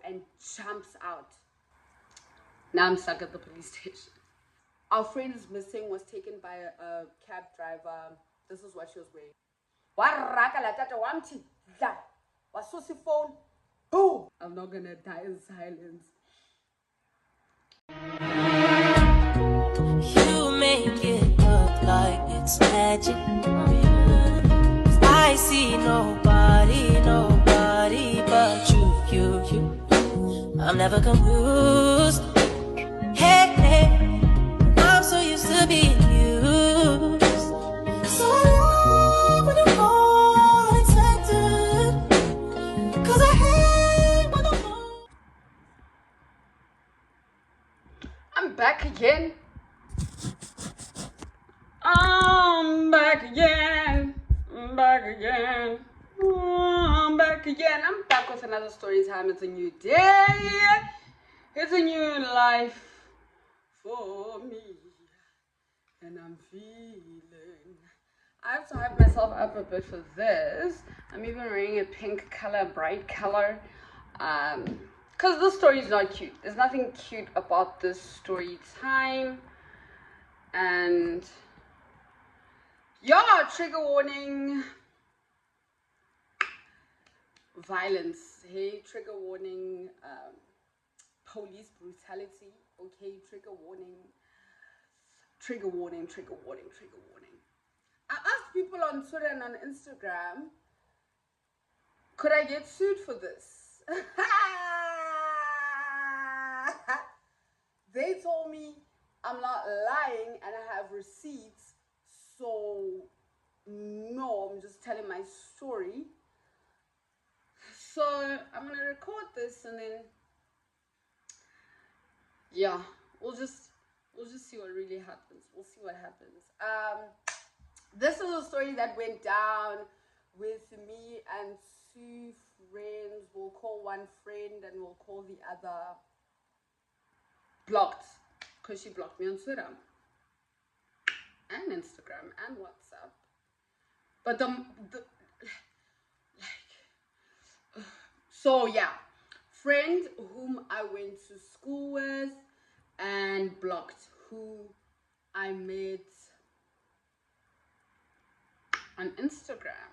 and jumps out. Now I'm stuck at the police station. Our friend is missing, was taken by a cab driver. This is what she was wearing. Phone. Boom! I'm not gonna die in silence. You make it look like it's magic. I see nobody but you. I'm never confused. Hey, I'm so used to being used. So I love when I'm unexpected, 'cause I hate when I'm back again. I'm back again. I'm back again. I'm back again. I'm back with another story time. It's a new day. It's a new life for me. And I'm feeling. I have to hype myself up a bit for this. I'm even wearing a pink color, bright color. Because this story is not cute. There's nothing cute about this story time. And yeah, trigger warning. Violence. Hey, trigger warning. Police brutality. Okay, trigger warning. Trigger warning, trigger warning, trigger warning. I asked people on Twitter and on Instagram, could I get sued for this? They told me I'm not lying and I have receipts, so no, I'm just telling my story. So I'm gonna record this and then yeah, we'll just see what really happens. We'll see what happens. This is a story that went down with me and two friends. We'll call one friend and we'll call the other blocked, because she blocked me on Twitter and Instagram and WhatsApp. But so yeah, friend whom I went to school with and blocked who I met on Instagram.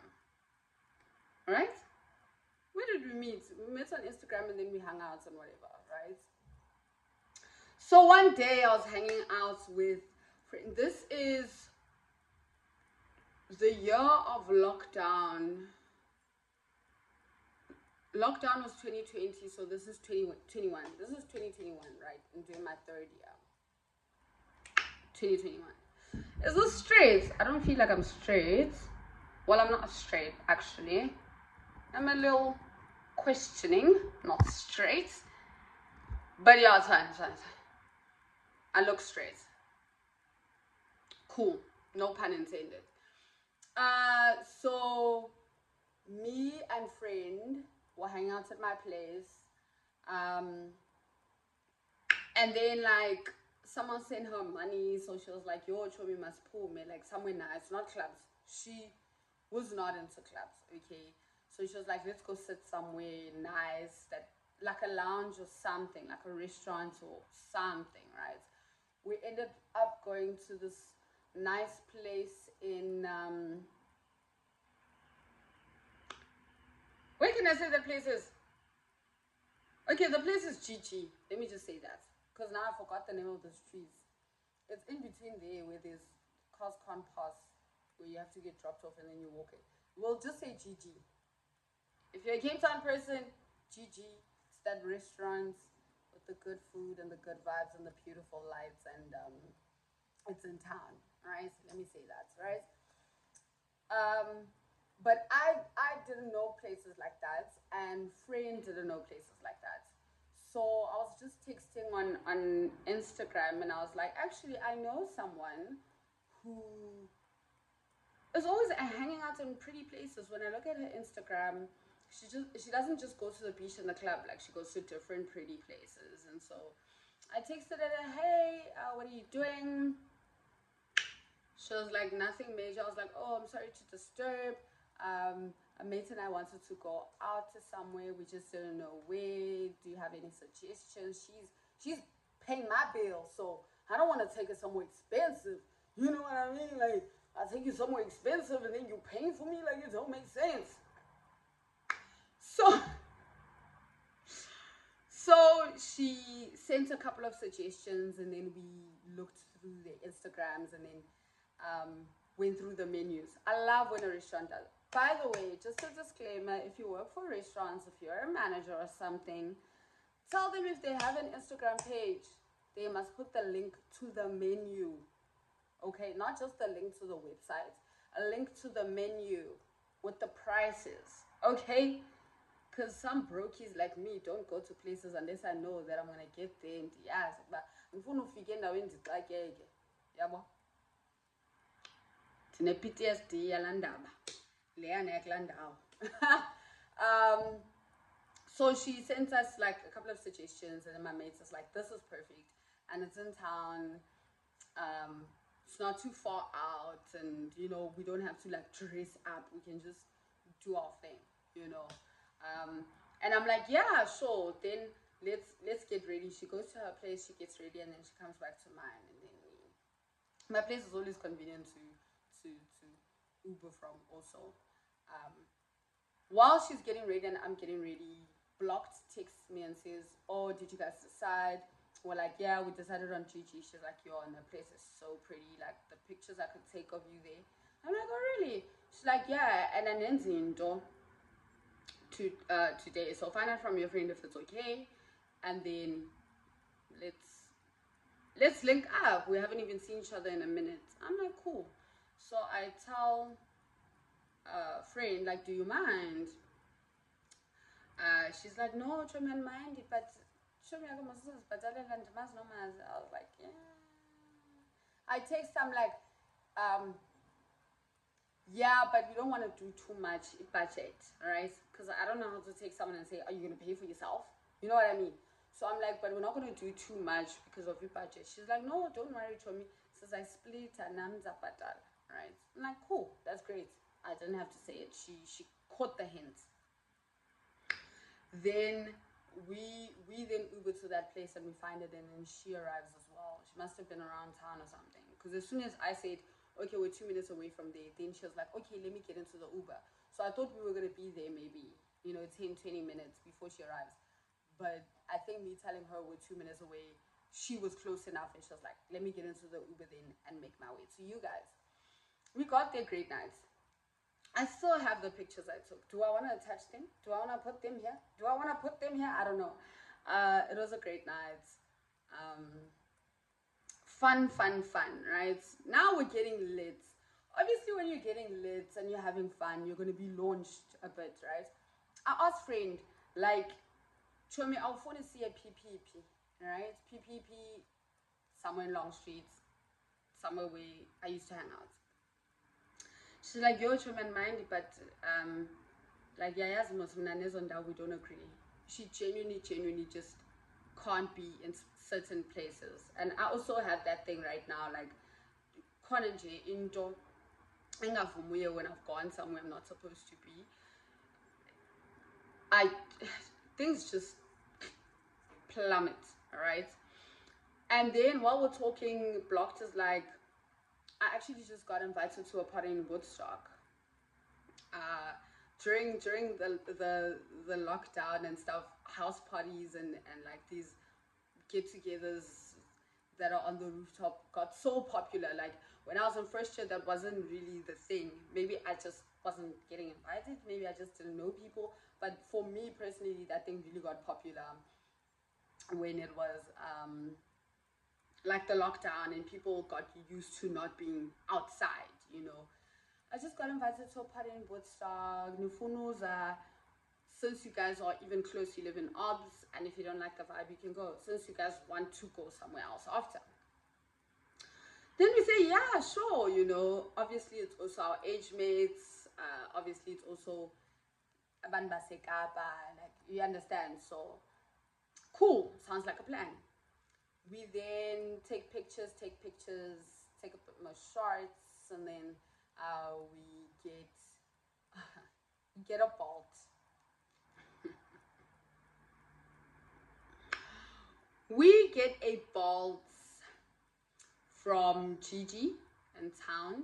Right? Where did we meet? We met on Instagram and then we hung out and whatever, right? So one day I was hanging out with friend. This is the year of lockdown. Lockdown was 2020, so this is 2021. This is 2021, right? I'm doing my third year. 2021. Is this straight? I don't feel like I'm straight. Well, I'm not straight, actually. I'm a little questioning, not straight. But yeah, it's fine, it's fine, it's fine. I look straight. Cool. No pun intended. So me and friend were hanging out at my place. And then like someone sent her money, so she was like, yo, Chomi must pull me like somewhere nice, not clubs. She was not into clubs, okay? So she was like, let's go sit somewhere nice, that like a lounge or something, like a restaurant or something, right? We ended up going to this nice place in where can I say the place is? Okay, the place is GG. Let me just say that, because now I forgot the name of the streets. It's in between there where there's cars can't pass, where you have to get dropped off and then you walk it. We'll just say GG. If you're a Cape Town person, GG. It's that restaurant with the good food and the good vibes and the beautiful lights, and it's in town, right? Let me say that, right? But I didn't know places like that, and friend didn't know places like that. So I was just texting on Instagram, and I was like, actually, I know someone who is always hanging out in pretty places. When I look at her Instagram, she doesn't just go to the beach and the club, like she goes to different pretty places. And so I texted her, hey, what are you doing? She was like, nothing major. I was like, oh, I'm sorry to disturb. a mate and I wanted to go out to somewhere. We just didn't know where. Do you have any suggestions? She's paying my bill, so I don't want to take her somewhere expensive. You know what I mean? Like, I take you somewhere expensive and then you paying for me. Like, it don't make sense. So she sent a couple of suggestions, and then we looked through the Instagrams, and then went through the menus. I love when a restaurant does. By the way, just a disclaimer, if you work for restaurants, if you're a manager or something, tell them if they have an Instagram page, they must put the link to the menu. Okay, not just the link to the website, a link to the menu with the prices. Okay, because some brokies like me don't go to places unless I know that I'm gonna get there. And yes, but ngifuna ufike endaweni ndixakeke, yabo. Tine PTSD yalandaba, leyana yakulandawo. So she sent us like a couple of suggestions, and then my mates was like, "This is perfect, and it's in town. It's not too far out, and you know we don't have to like dress up. We can just do our thing, you know." And I'm like, "Yeah, sure. Then let's get ready." She goes to her place, she gets ready, and then she comes back to mine, and then my place is always convenient to Uber from also. While she's getting ready and I'm getting ready, Blocked texts me and says, "Oh, did you guys decide?" We're like, "Yeah, we decided on Gigi." She's like, "Yo, and the place is so pretty. Like the pictures I could take of you there." I'm like, "Oh, really?" She's like, "Yeah, and an enzindo today. So find out from your friend if it's okay, and then let's link up. We haven't even seen each other in a minute." I'm like, "Cool." So I tell a friend, like, "Do you mind?" She's like, "No, try and mind it, but show me but I was like, "Yeah." I text some like, "Yeah, but we don't want to do too much budget, right? Because I don't know how to take someone and say, 'Are you gonna pay for yourself?' You know what I mean?" So I'm like, "But we're not gonna do too much because of your budget." She's like, "No, don't worry, Chomi." Says I split and patal, right? I'm like, "Cool, that's great." I didn't have to say it. She caught the hint. Then we then Uber to that place and we find it, and then she arrives as well. She must have been around town or something, because as soon as I said, "Okay, we're 2 minutes away from there," then she was like, "Okay, let me get into the Uber." So I thought we were going to be there maybe, 10-20 minutes before she arrives. But I think me telling her we're 2 minutes away, she was close enough, and she was like, "Let me get into the Uber then and make my way to you guys." We got there, great nights. I still have the pictures I took. Do I want to attach them? Do I want to put them here? I don't know. It was a great night. Fun, right? Now we're getting lit. Obviously, when you're getting lit and you're having fun, you're going to be launched a bit, right? I asked friend, like, show me, I'll want to see a PPP, right? PPP, somewhere in Long Street, somewhere where I used to hang out. She's like, "Yo, man, mind, but like, yeah, we don't agree." She genuinely just can't be in certain places. And I also have that thing right now, like, into when I've gone somewhere I'm not supposed to be. Things just plummet, right? And then while we're talking, Blocked is like, I actually just got invited to a party in Woodstock. During the lockdown and stuff, house parties and like these get-togethers that are on the rooftop got so popular. Like when I was in first year, that wasn't really the thing. Maybe I just wasn't getting invited. Maybe I just didn't know people. But for me personally, that thing really got popular when it was like the lockdown and people got used to not being outside, I just got invited to a party in Woodstock, Nufunuza. Since you guys are even close, you live in Obs, and if you don't like the vibe, you can go. Since you guys want to go somewhere else after. Then we say, yeah, sure, obviously it's also our age mates, obviously it's also abantu baseKapa, like, you understand, so cool, sounds like a plan. We then take pictures, take a bit more shots, and then we get get a Bolt. We get a Bolt from Gigi in town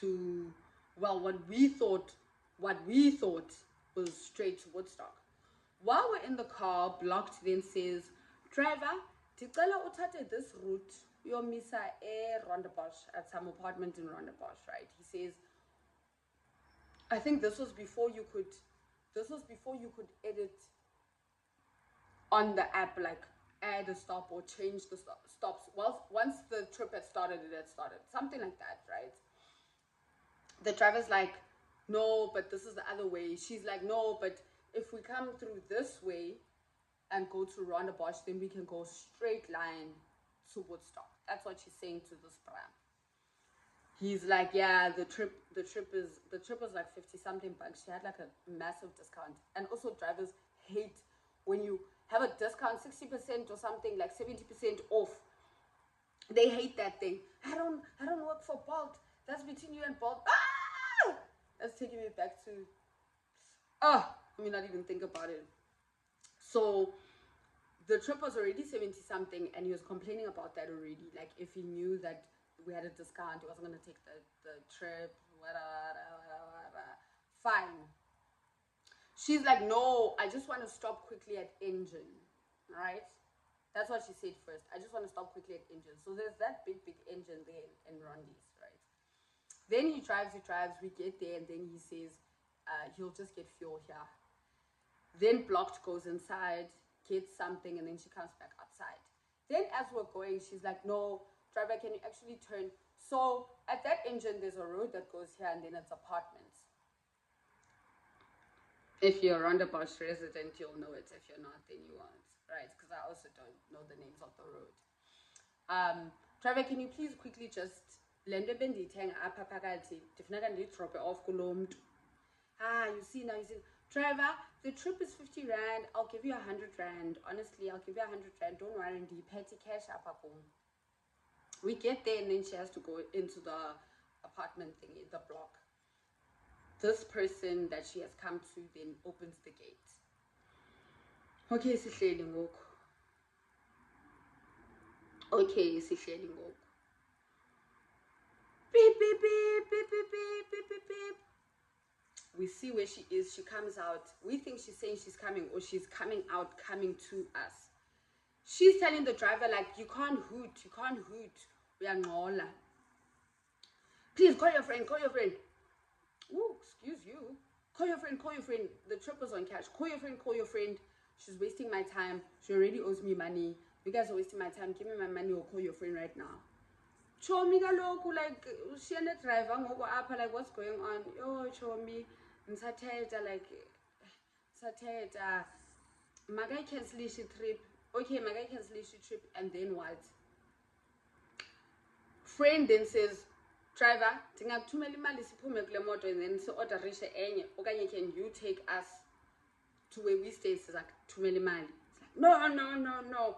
to, well, what we thought was straight to Woodstock. While we're in the car, Blocked then says, driver, ndicela uthathe this route uyomisa eRondebosch at some apartment in Rondebosch, right? He says, I think this was before you could edit on the app, like add a stop or change the stops. Well, once the trip had started, it had started. Something like that, right? The driver's like, no, but this is the other way. She's like, no, but if we come through this way and go to Rondebosch, then we can go straight line to Woodstock. That's what she's saying to this pram. He's like, yeah, the trip was like 50 something bucks. She had like a massive discount. And also drivers hate when you have a discount, 60% or something, like 70% off. They hate that thing. I don't work for Bolt. That's between you and Bolt. Ah! That's taking me back to, let me not even think about it. So the trip was already 70 something and he was complaining about that already. Like if he knew that we had a discount, he wasn't going to take the trip, whatever. Fine. She's like, no, I just want to stop quickly at Engine, right? That's what she said first. I just want to stop quickly at Engine. So there's that big engine there in Rondi's, right? Then he drives, we get there, and then he says he'll just get fuel here. Then Blocked goes inside, gets something, and then she comes back outside. Then as we're going, she's like, no, driver, can you actually turn? So at that Engine, there's a road that goes here, and then it's apartments. If you're a Rondebosch resident, you'll know it. If you're not, then you won't, right? Because I also don't know the names of the road. Driver, can you please quickly just lend a benditang apha phakathi ndifuneka drop off kulo mntu. You see. Driver, the trip is 50 rand. I'll give you 100 rand. Honestly, I'll give you 100 rand. Don't worry, petty cash apha kum. We get there and then she has to go into the apartment thingy, the block. This person that she has come to then opens the gate. Okay, sihleli ngoku. Beep, beep, beep, beep, beep, beep, beep, beep, beep. We see where she is. She comes out. We think she's saying she's coming, or she's coming out, coming to us. She's telling the driver, like, you can't hoot. We are ngola. Please call your friend. Oh, excuse you. Call your friend. The trip was on cash. Call your friend. She's wasting my time. She already owes me money. You guys are wasting my time. Give me my money or call your friend right now. Chomi kaloku, like, she and the driver ngoko apha, like, what's going on? Oh, Chomi, nsathetha, like, nsathetha. Makai cancelish trip. Okay, makai cancelish trip, and then what? Friend then says, driver, ndingakuthumela imali siphume kule moto and then si-orderishe enye okanye can you take us to where we stay? Sizakuthumela imali. It's like, no.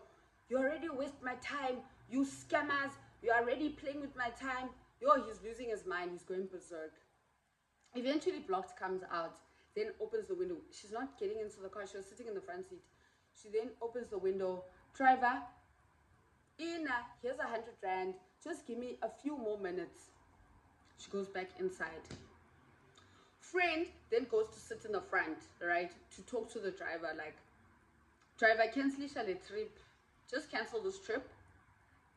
You already waste my time. You scammers. You are already playing with my time. He's losing his mind. He's going berserk. Eventually, Blocked comes out, then opens the window. She's not getting into the car. She was sitting in the front seat. She then opens the window. Driver, Ina, here's 100 rand. Just give me a few more minutes. She goes back inside. Friend then goes to sit in the front, right, to talk to the driver, like, driver, cancel the trip. Just cancel this trip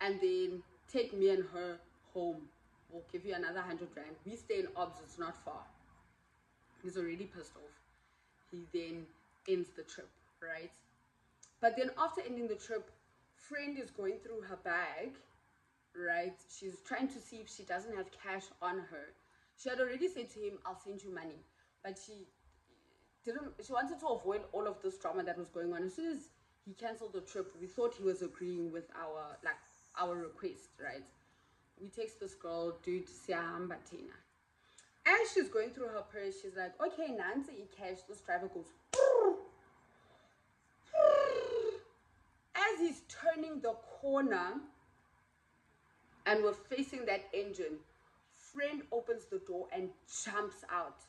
and then take me and her home. We'll give you another 100 rand. We stay in Obs, it's not far. He's already pissed off. He then ends the trip, right? But then after ending the trip, friend is going through her bag, right? She's trying to see if she doesn't have cash on her. She had already said to him, I'll send you money. But she wanted to avoid all of this drama that was going on. As soon as he canceled the trip, we thought he was agreeing with our request, right? We text this girl, dude, siyahamba thina. As she's going through her purse, she's like, okay, Nancy, cash. This driver goes, as he's turning the corner and we're facing that engine, friend opens the door and jumps out.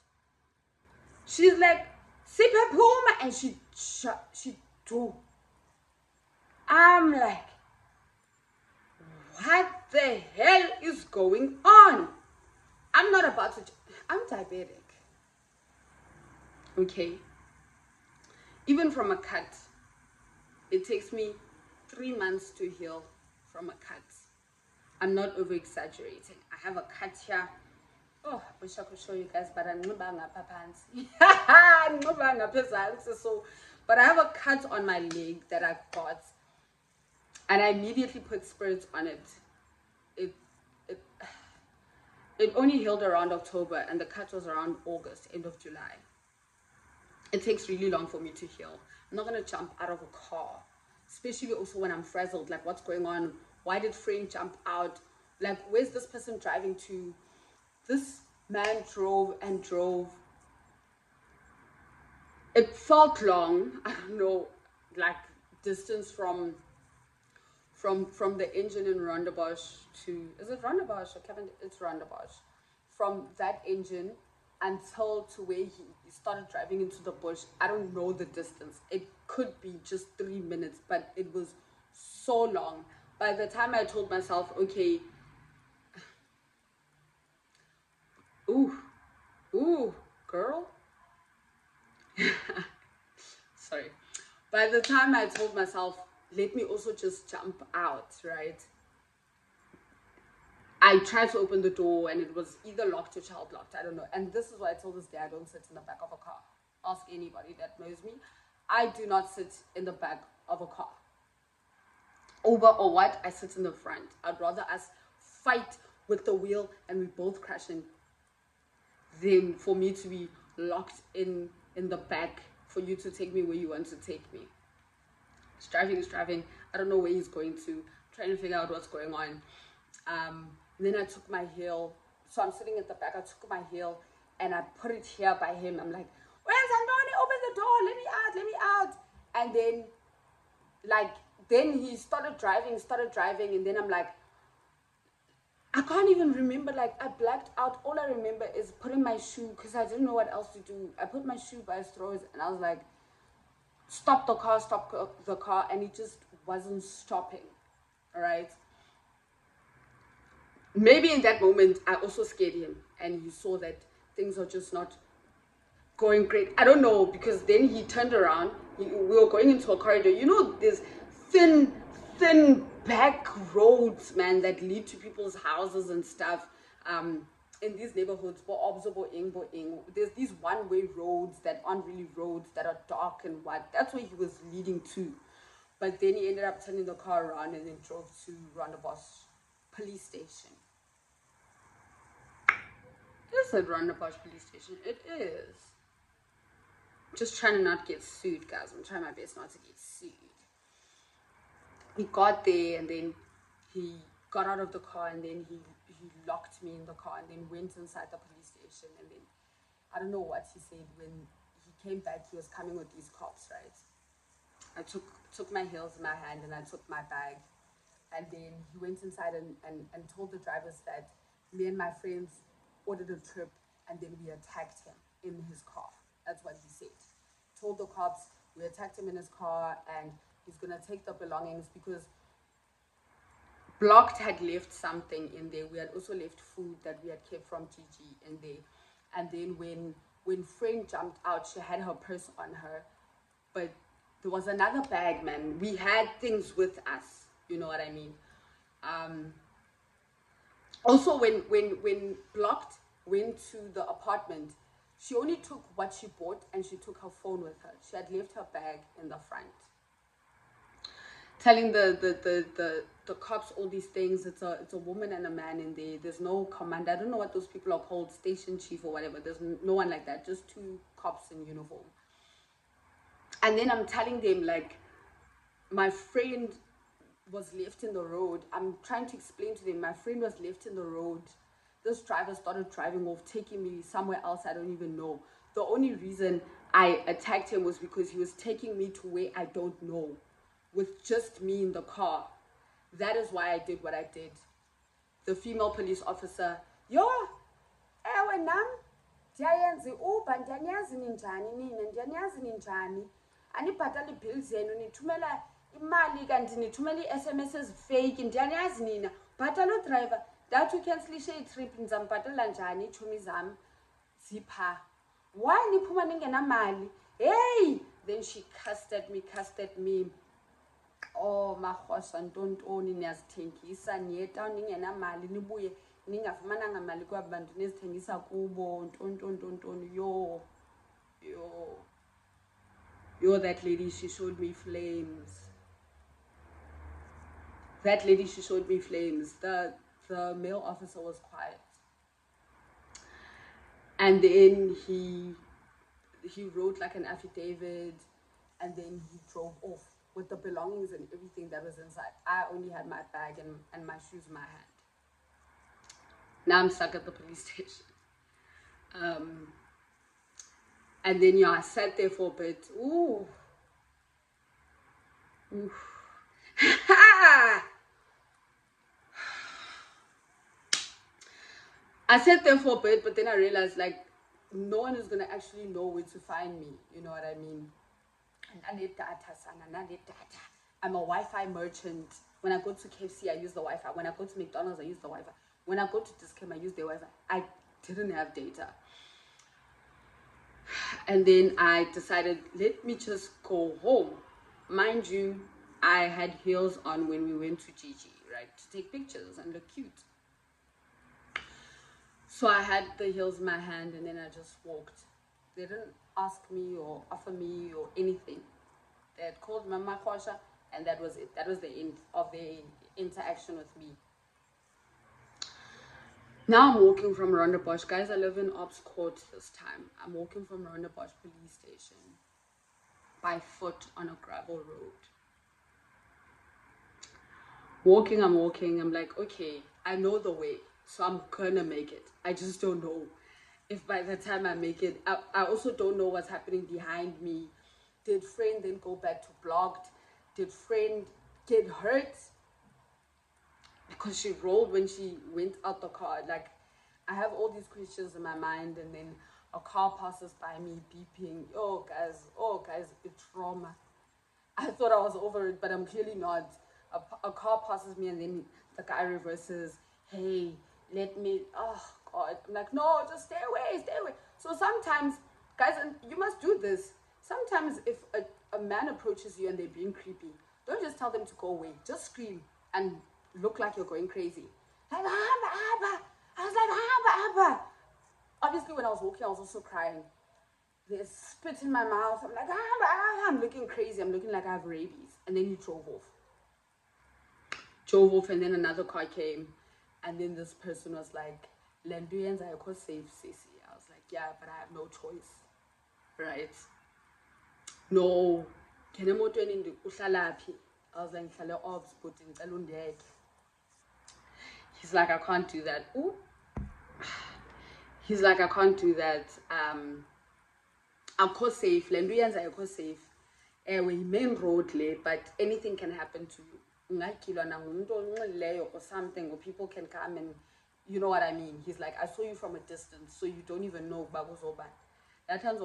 She's like, siphebuma, and she do. I'm like, what the hell is going on? I'm not about to, I'm diabetic. Okay. Even from a cut, it takes me 3 months to heal from a cut. I'm not over exaggerating. I have a cut here. Oh, I wish I could show you guys, but I'm not so. But I have a cut on my leg that I got, and I immediately put spirits on it. It only healed around October, and the cut was around August, end of July. It takes really long for me to heal. I'm not gonna jump out of a car, especially also when I'm frazzled. Like, what's going on? Why did Frank jump out? Like, where's this person driving to? This man drove and drove. It felt long. I don't know, like distance from the engine in Rondebosch to, is it Rondebosch or Kevin? It's Rondebosch. From that engine until to where he started driving into the bush. I don't know the distance. It could be just 3 minutes, but it was so long. By the time I told myself, okay, ooh, girl. Sorry. By the time I told myself, let me also just jump out, right? I tried to open the door and it was either locked or child locked. I don't know. And this is why I told this day I don't sit in the back of a car. Ask anybody that knows me. I do not sit in the back of a car. Over or what? I sit in the front. I'd rather us fight with the wheel and we both crashing than for me to be locked in the back for you to take me where you want to take me. It's driving. I don't know where he's going to. Trying to figure out what's going on. Then I took my heel. So I'm sitting at the back. I took my heel and I put it here by him. I'm like, where's Andoni? Open the door. Let me out. And then he started driving. And then I'm like, I can't even remember. Like, I blacked out. All I remember is putting my shoe, because I didn't know what else to do. I put my shoe by his throat and I was like, stop the car. And he just wasn't stopping. All right. Maybe in that moment, I also scared him and he saw that things are just not going great. I don't know, because then he turned around. We were going into a corridor. You know, there's thin back roads, man, that lead to people's houses and stuff. In these neighborhoods, there's these one-way roads that aren't really roads, that are dark and what. That's where he was leading to. But then he ended up turning the car around and then drove to Rondebosch police station. Is it Rondebosch police station? It is. Just trying to not get sued, guys. I'm trying my best not to get sued. He got there and then he got out of the car and then he locked me in the car and then went inside the police station. And then I don't know what he said. When he came back, he was coming with these cops, right? I took my heels in my hand and I took my bag. And then he went inside and told the drivers that me and my friends ordered a trip and then we attacked him in his car. That's what he said. Told the cops we attacked him in his car and he's gonna take the belongings, because Blocked had left something in there. We had also left food that we had kept from Gigi in there. And then when Frank jumped out, she had her purse on her, but there was another bag, man. We had things with us. You know what I mean? Also, when Blocked went to the apartment, she only took what she bought and she took her phone with her. She had left her bag in the front. Telling the cops all these things. It's a woman and a man in there. There's no commander. I don't know what those people are called, station chief or whatever. There's no one like that. Just 2 cops in uniform. And then I'm telling them, like, my friend was left in the road. I'm trying to explain to them, my friend was left in the road. This driver started driving off, taking me somewhere else I don't even know. The only reason I attacked him was because he was taking me to where I don't know, with just me in the car. That is why I did what I did. The female police officer, yo, ewe nam, ndiyayenza iUber, ndiyaniyazi ninjani nina, ndiyaniyazi ninjani, anibhatali iibhili zenu, nithumela imali kanti nithumela ii-SMS fake, ndiyaniyazi nina, bhatala udrayiva, ndathi ukhensilishe itrip ndizambhatalela njani iitshomi zam zipha. Why niphuma ningenamali? Hey, then she cussed me. Oh marhosha ntontoni, niyazithengisa niye town ningenamali, nibuye ningafumananga mali kwaba bantu nizithengisa kubo, ntontontoni. Yo, that lady, she showed me flames. That lady, she showed me flames. The male officer was quiet, and then he wrote like an affidavit, and then he drove off with the belongings and everything that was inside. I only had my bag and my shoes in my hand. Now I'm stuck at the police station. And then I sat there for a bit. Ooh. I sat there for a bit, but then I realized like no one is gonna actually know where to find me. You know what I mean? And I need data, son. I need data. I'm a Wi-Fi merchant. When I go to KFC, I use the Wi-Fi. When I go to McDonald's, I use the Wi-Fi. When I go to Discount, I use the Wi-Fi. I didn't have data. And then I decided, let me just go home. Mind you, I had heels on when we went to Gigi, right? To take pictures and look cute. So I had the heels in my hand and then I just walked. They didn't ask me or offer me or anything. They had called Mama Khosha and that was it. That was the end of the interaction with me. Now I'm walking from Rondebosch. Guys, I live in Ops Court this time. I'm walking from Rondebosch police station by foot on a gravel road. I'm walking. I'm like, okay, I know the way, so I'm gonna make it. I just don't know if by the time I make it, I also don't know what's happening behind me. Did friend then go back to blocked? Did friend get hurt? Because she rolled when she went out the car. Like, I have all these questions in my mind, and then a car passes by me beeping. Oh guys, it's trauma. I thought I was over it, but I'm clearly not. A car passes me and then the guy reverses. Hey, let me, oh God. I'm like, no, just stay away. So sometimes, guys, and you must do this. Sometimes if a man approaches you and they're being creepy, don't just tell them to go away. Just scream and look like you're going crazy. Like, Abba. I was like, Abba. Obviously, when I was walking, I was also crying. There's spit in my mouth. I'm like, Abba. I'm looking crazy. I'm looking like I have rabies. And then he drove off, and then another car came. And then this person was like, Lenduyenza, I could save Sissy. I was like, yeah, but I have no choice. Right? No. I was like, he's like, I can't do that. Ooh. He's like, I can't do that. I'm co safe. Lenduyenza, I co safe. We main road late, but anything can happen to you. Or something, or people can come and you know what I mean. He's like, I saw you from a distance, so you don't even know bagozoba. That time's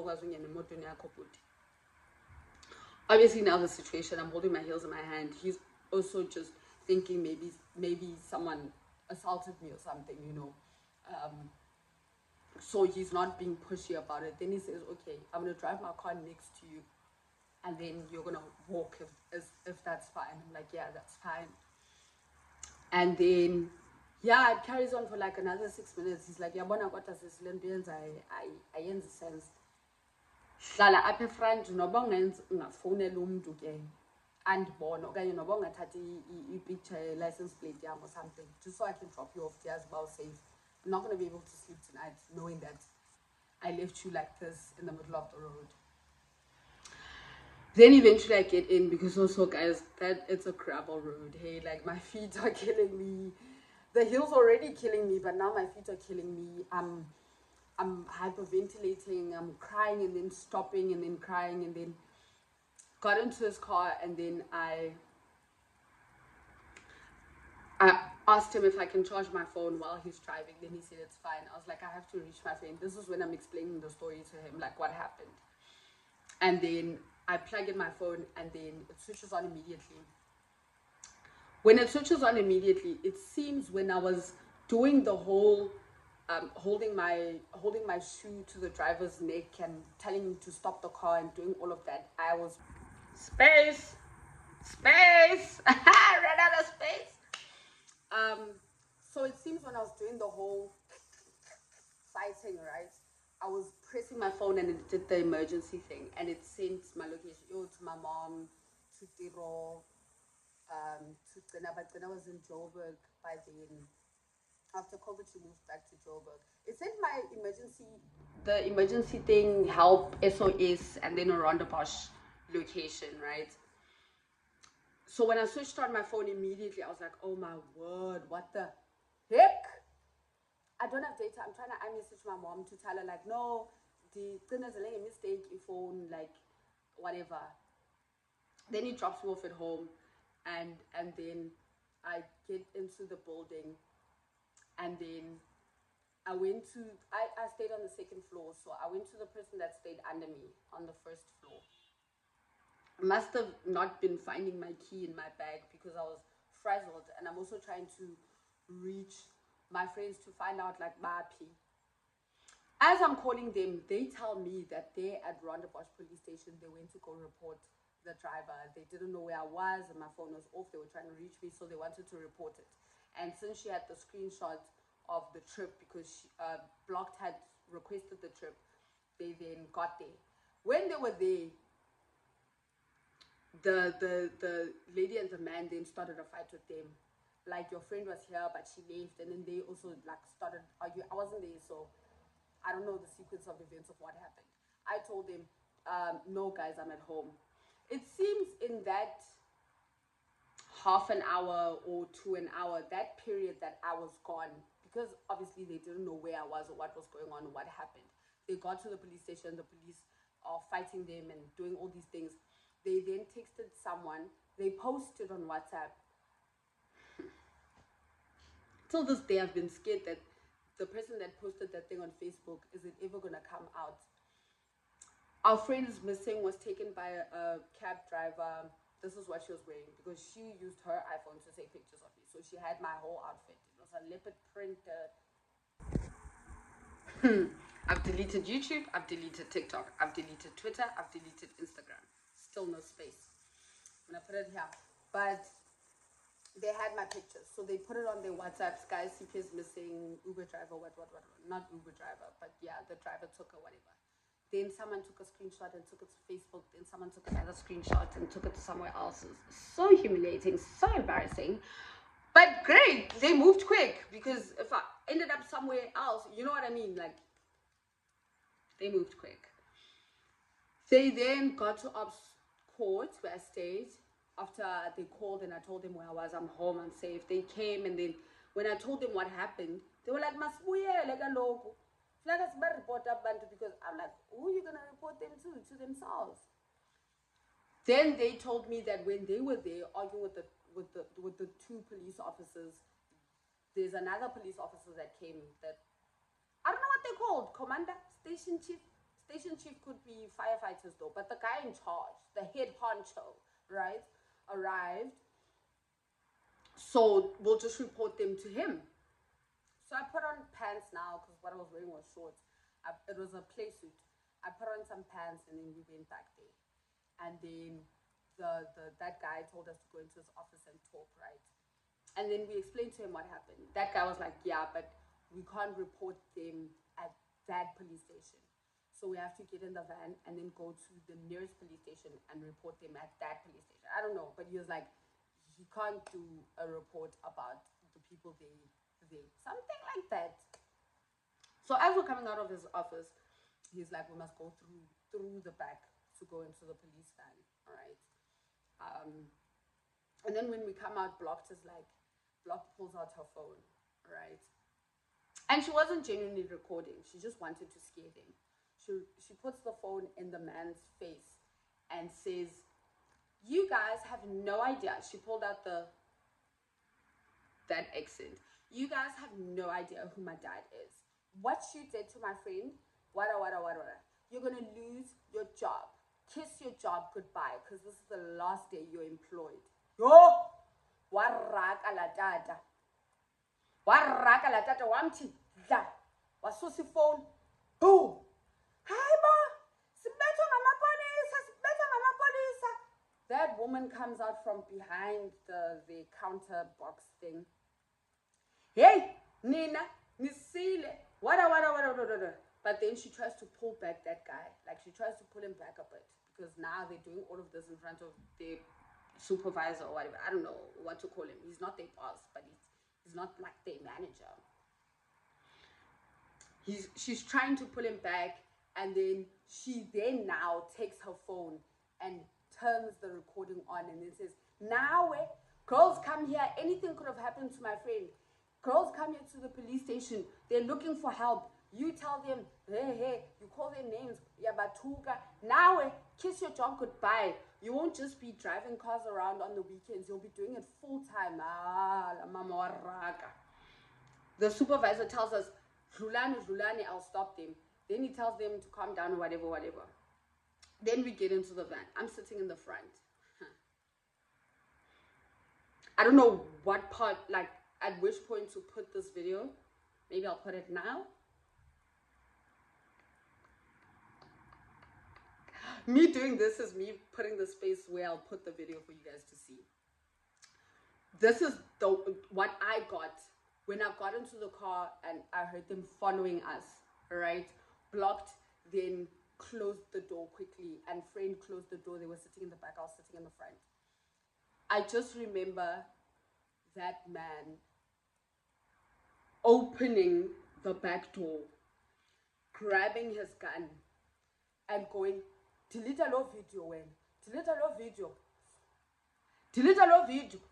obviously now the situation, I'm holding my heels in my hand. He's also just thinking maybe someone assaulted me or something, you know. So he's not being pushy about it. Then he says, okay, I'm gonna drive my car next to you, and then you're gonna walk if that's fine. I'm like, yeah, that's fine. And then yeah, it carries on for like another 6 minutes. He's like, yabona kodwa sesilentuyenza ayenzi sense. Hlala apha front noba ungafonela umuntu ke andibona okanye noba ungathathi i-picture license plate yam or something, just so I can drop you off there as well safe. I'm not going to be able to sleep tonight knowing that I left you like this in the middle of the road. Then eventually I get in, because also, guys, that it's a gravel road. Hey, like my feet are killing me. The hill's already killing me, but now my feet are killing me. I'm hyperventilating. I'm crying and then stopping and then crying, and then got into his car, and then asked him if I can charge my phone while he's driving. Then he said it's fine. I was like, I have to reach my friend. This is when I'm explaining the story to him, like what happened. And then I plug in my phone, and then it switches on immediately. When it switches on immediately, it seems when I was doing the whole holding my shoe to the driver's neck and telling him to stop the car and doing all of that, I was space. I ran out of space. So it seems when I was doing the whole fighting, right, I was pressing my phone and it did the emergency thing, and it sent my location to my mom, to Tiro, to Gina, but Gina was in Joburg by then. After COVID, she moved back to Joburg. It sent the emergency thing, help, SOS, and then a Rondebosch location, right? So when I switched on my phone immediately, I was like, oh my word, what the heck? I don't have data. I'm trying to iMessage my mom to tell her, like, no, the thing is a mistake, your phone, like, whatever. Then he drops me off at home, and then I get into the building, and then I stayed on the second floor, so I went to the person that stayed under me on the first floor. I must have not been finding my key in my bag because I was frazzled, and I'm also trying to reach my friends to find out, like, Mapi. As I'm calling them, they tell me that they're at Rondebosch police station. They went to go report the driver. They didn't know where I was, and my phone was off. They were trying to reach me, so they wanted to report it. And since she had the screenshot of the trip, because Blocked had requested the trip, they then got there. When they were there, the lady and the man then started a fight with them. Like, your friend was here, but she left, and then they also, like, started arguing. I wasn't there, so I don't know the sequence of events of what happened. I told them, no, guys, I'm at home. It seems in that half an hour or to an hour, that period that I was gone, because obviously they didn't know where I was or what was going on or what happened. They got to the police station. The police are fighting them and doing all these things. They then texted someone. They posted on WhatsApp. Till this day, I've been scared that the person that posted that thing on Facebook, is it ever gonna come out? Our friend is missing, was taken by a cab driver. This is what she was wearing, because she used her iPhone to take pictures of me. So she had my whole outfit. It was a leopard print. I've deleted YouTube, I've deleted TikTok, I've deleted Twitter, I've deleted Instagram. Still no space. I'm gonna put it here. But they had my pictures, so they put it on their WhatsApps. Guys, CP is missing, Uber driver, what, not Uber driver, but yeah, the driver took her, whatever. Then someone took a screenshot and took it to Facebook. Then someone took another screenshot and took it to somewhere else. So humiliating, so embarrassing, but great. They moved quick, because if I ended up somewhere else, you know what I mean, like, they moved quick. They then got to Ops Court, where I stayed. After they called and I told them where I was, I'm home, I'm safe. They came, and then when I told them what happened, they were like, Masibuyele kaloku. Because I'm like, who are you gonna report them to? To themselves. Then they told me that when they were there arguing with the two police officers, there's another police officer that came, that I don't know what they're called, commander, station chief. Station chief could be firefighters though, but the guy in charge, the head honcho, right, arrived. So we'll just report them to him. So I put on pants now, because what I was wearing was shorts. It was a play suit. I put on some pants, and then we went back there. And then that guy told us to go into his office and talk, right? And then we explained to him what happened. That guy was like, yeah, but we can't report them at that police station. So we have to get in the van and then go to the nearest police station and report them at that police station. I don't know, but he was like, he can't do a report about the people there. Something like that. So as we're coming out of his office, he's like, we must go through the back to go into the police van, all right? And then when we come out, Blocked pulls out her phone, right? And she wasn't genuinely recording. She just wanted to scare them. She puts the phone in the man's face and says, you guys have no idea. She pulled out the that accent. You guys have no idea who my dad is. What you did to my friend, wada. You're gonna lose your job. Kiss your job goodbye, because this is the last day you're employed. Yo! Waraka la tata. Waraka la tata wamthi. Da. Wasusi phone. Boom. Hi ba. Sibetho ngamapolisa, sibetho ngamapolisa. That woman comes out from behind the counter box thing. Hey, Nina, nisile. Wada. But then she tries to pull back that guy. Like, she tries to pull him back a bit. Because now they're doing all of this in front of their supervisor or whatever. I don't know what to call him. He's not their boss, but he's not like their manager. She's trying to pull him back, and then she now takes her phone and turns the recording on, and then says, now girls come here, anything could have happened to my friend. Girls come here to the police station, they're looking for help. You tell them, hey, you call their names, Yabatuka. Now kiss your job goodbye. You won't just be driving cars around on the weekends, you'll be doing it full time. La mama waraka. The supervisor tells us, Julani, I'll stop them. Then he tells them to calm down or whatever. Then we get into the van. I'm sitting in the front. I don't know what part, like at which point to put this video. Maybe I'll put it now. Me doing this is me putting the space where I'll put the video for you guys to see. This is what I got when I got into the car and I heard them following us, right? Blocked, then closed the door quickly, and friend closed the door. They were sitting in the back, I was sitting in the front. I just remember that man opening the back door, grabbing his gun, and going, delete a lot video, delete a lot video.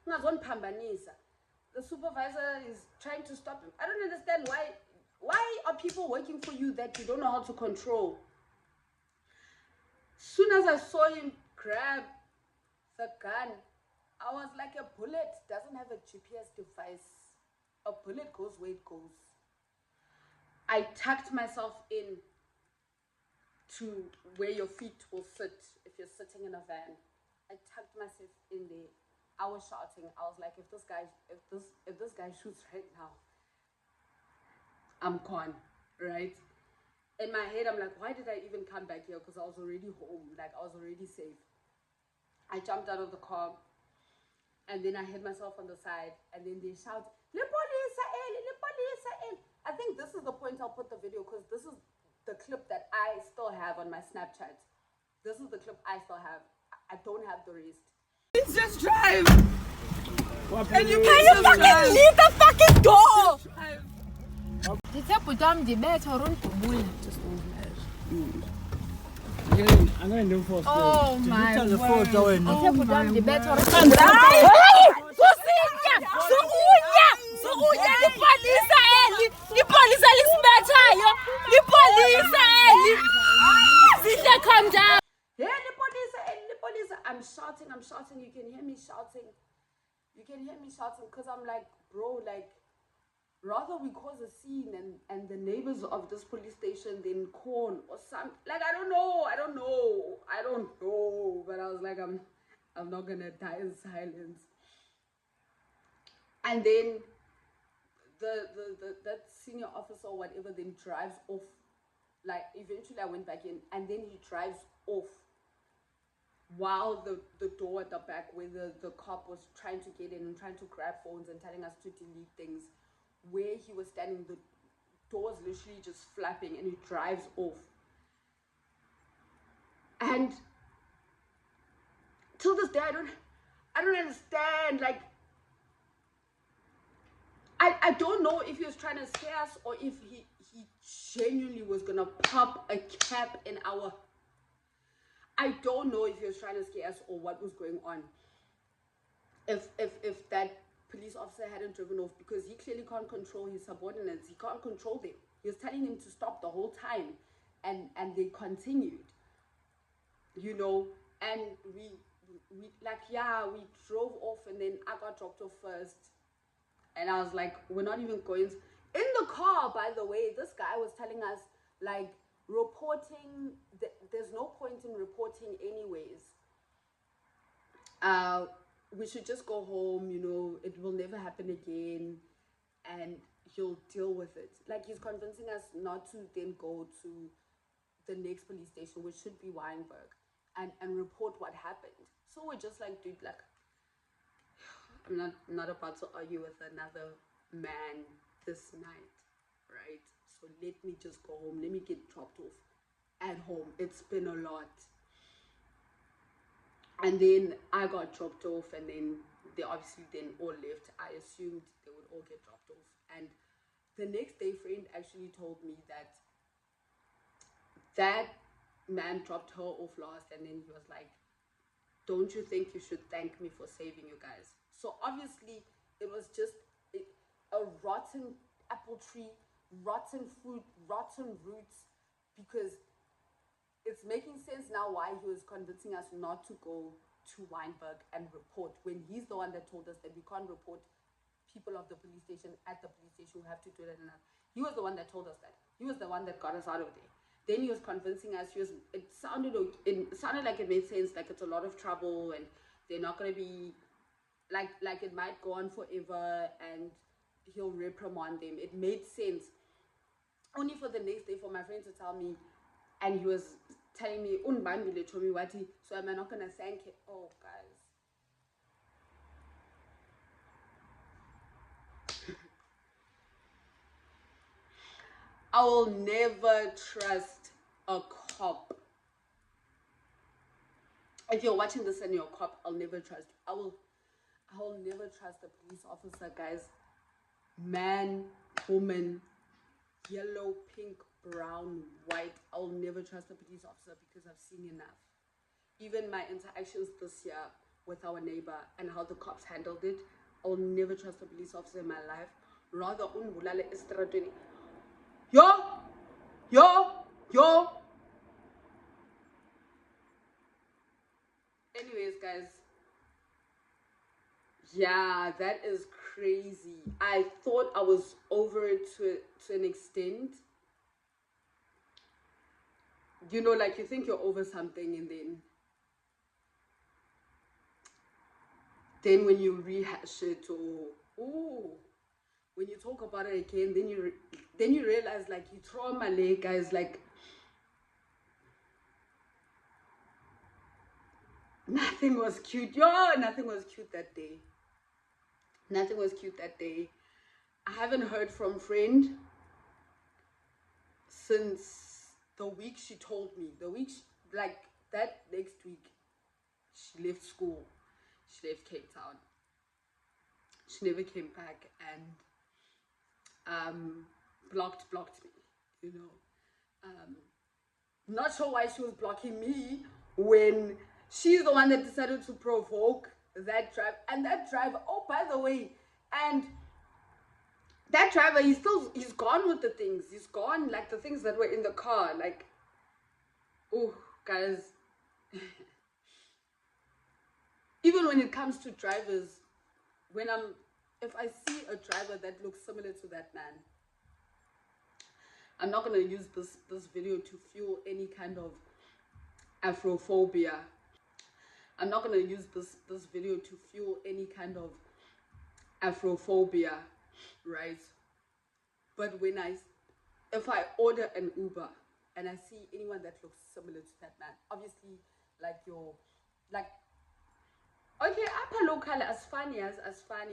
The supervisor is trying to stop him. I don't understand why are people working for you that you don't know how to control? Soon as I saw him grab the gun, I was like, a bullet doesn't have a GPS device. A bullet goes where it goes. I tucked myself in to where your feet will sit if you're sitting in a van. I tucked myself in there. I was shouting. I was like, if this guy shoots right now, I'm gone, right? In my head, I'm like, why did I even come back here? Because I was already home, like I was already safe. I jumped out of the car, and then I hit myself on the side, and then they shout, "Le polisa, le polisa!" I think this is the point I'll put the video, because this is the clip that I still have on my Snapchat. This is the clip I still have. I don't have the rest. Please just drive. Can you fucking leave the fucking door? I'm going to do for Oh my word. Calm down. Hey, the police, I'm shouting. You can hear me shouting. Because I'm like, bro, like, rather we cause a scene and the neighbors of this police station then call or something. Like, I don't know. But I was like, I'm not gonna die in silence. And then that senior officer or whatever then drives off. Like, eventually I went back in, and then he drives off while the door at the back where the cop was trying to get in and trying to grab phones and telling us to delete things, where he was standing, the door's literally just flapping, and he drives off. And till this day, I don't understand. Like, I don't know if he was trying to scare us or if he genuinely was gonna pop a cap in our. I don't know if he was trying to scare us or what was going on. If that police officer hadn't driven off, because he clearly can't control his subordinates, he can't control them. He was telling them to stop the whole time, and they continued, you know. And we drove off, and then I got dropped off first. And I was like, we're not even going in the car, by the way. This guy was telling us, like, reporting, there's no point in reporting anyways. We should just go home, you know, it will never happen again, and he'll deal with it. Like, he's convincing us not to then go to the next police station, which should be Wynberg, and report what happened. So we're just like, dude, like, I'm not about to argue with another man this night, right? So let me just go home. Let me get dropped off at home. It's been a lot. And then I got dropped off, and then they obviously then all left. I assumed they would all get dropped off. And the next day, friend actually told me that that man dropped her off last, and then he was like, don't you think you should thank me for saving you guys? So obviously it was just a rotten apple tree, rotten fruit, rotten roots, because it's making sense now why he was convincing us not to go to Wynberg and report, when he's the one that told us that we can't report people of the police station at the police station. We have to do that. He was the one that told us that. He was the one that got us out of there. Then he was convincing us. It sounded like it made sense, like it's a lot of trouble and they're not going to be like it might go on forever, and he'll reprimand them. It made sense. Only for the next day for my friend to tell me, and he was telling me, "Unbambile Chomi Wati, so am I not gonna thank him?" Oh, guys. I will never trust a cop. If you're watching this and you're a cop, I'll never trust. I will never trust a police officer, guys. Man, woman, yellow, pink, brown, white. I'll never trust a police officer because I've seen enough. Even my interactions this year with our neighbor and how the cops handled it, I'll never trust a police officer in my life. Rather, yo. Anyways, guys. Yeah, that is crazy. I thought I was over it to an extent. You know, like you think you're over something, and then when you rehash it, or when you talk about it again, then you realize, like, you throw on my leg, guys, like nothing was cute. Nothing was cute that day. Nothing was cute that day. I haven't heard from friend since the week she told me. Like that next week, she left school. She left Cape Town. She never came back, and blocked me, you know. Not sure why she was blocking me when she's the one that decided to provoke that driver. And that driver, oh, by the way, and that driver, he's gone with the things. He's gone, like, the things that were in the car. Like, oh, guys. Even when it comes to drivers, if I see a driver that looks similar to that man, I'm not going to use this video to fuel any kind of Afrophobia. I'm not going to use this video to fuel any kind of Afrophobia, right? But if I order an Uber and I see anyone that looks similar to that man, obviously, okay, upper local as funny,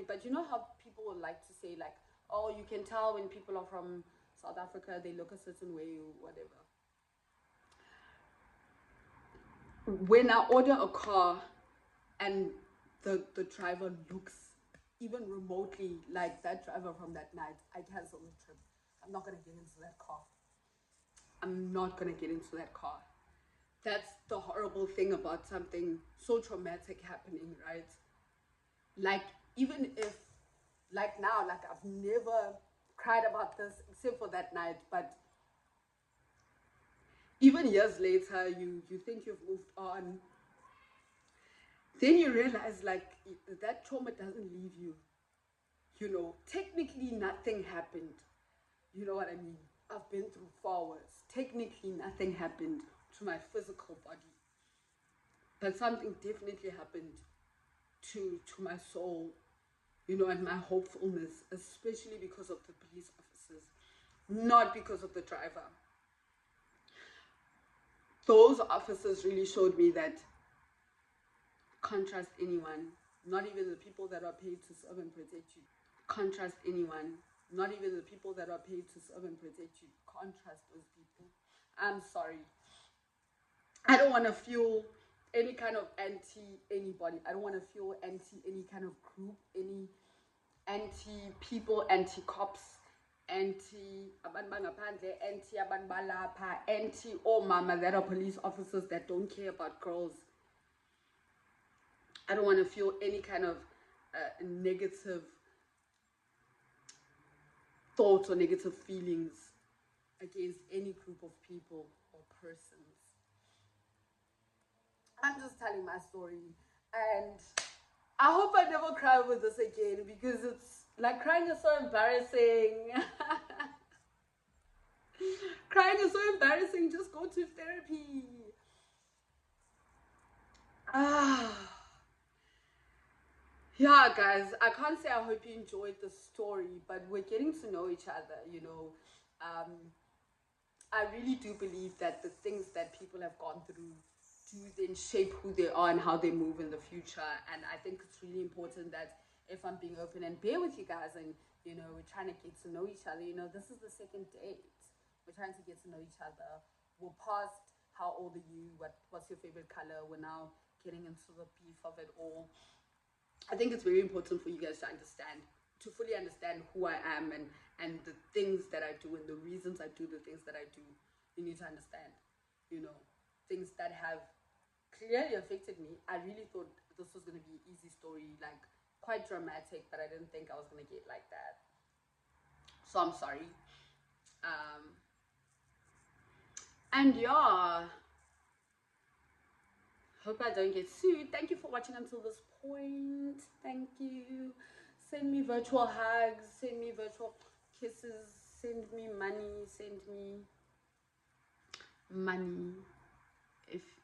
but you know how people would like to say, like, oh, you can tell when people are from South Africa, they look a certain way or whatever. When I order a car and the driver looks even remotely like that driver from that night, I cancel the trip. I'm not going to get into that car. I'm not going to get into that car. That's the horrible thing about something so traumatic happening, right? Like, even if, like now, like I've never cried about this except for that night, but even years later, you think you've moved on. Then you realize, like, that trauma doesn't leave you. You know, technically nothing happened. You know what I mean? I've been through far worse. Technically nothing happened to my physical body, but something definitely happened to my soul, you know, and my hopefulness, especially because of the police officers, not because of the driver. Those officers really showed me that can't trust anyone, not even the people that are paid to serve and protect you. Can't trust anyone, not even the people that are paid to serve and protect you. Can't trust those people. I'm sorry. I don't want to feel any kind of anti-anybody. I don't want to feel anti-any kind of group, any anti-people, anti-cops, anti-abantu bangaphandle, anti-abantu balapha, anti-omama that are police officers that don't care about girls. I don't want to feel any kind of negative thoughts or negative feelings against any group of people or persons. I'm just telling my story, and I hope I never cry with this again, because it's like, crying is so embarrassing. Crying is so embarrassing. Just go to therapy. Yeah, guys, I can't say I hope you enjoyed the story, but we're getting to know each other, you know. I really do believe that the things that people have gone through do then shape who they are and how they move in the future. And I think it's really important that, if I'm being open and bear with you guys, and, you know, we're trying to get to know each other, you know, this is the second date. We're trying to get to know each other. We're past how old are you, what's your favorite color. We're now getting into the beef of it all. I think it's very important for you guys to understand, to fully understand who I am, and the things that I do and the reasons I do the things that I do. You need to understand, you know, things that have clearly affected me. I really thought this was going to be an easy story, like quite dramatic, but I didn't think I was going to get like that. So I'm sorry. And yeah, hope I don't get sued. Thank you for watching until this point. Thank you. Send me virtual hugs, send me virtual kisses, send me money, send me money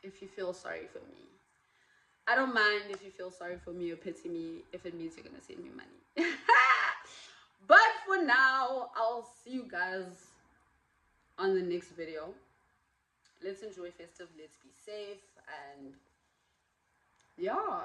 if you feel sorry for me. I don't mind if you feel sorry for me or pity me, if it means you're gonna send me money. But for now, I'll see you guys on the next video. Let's enjoy festive, let's be safe, and yeah.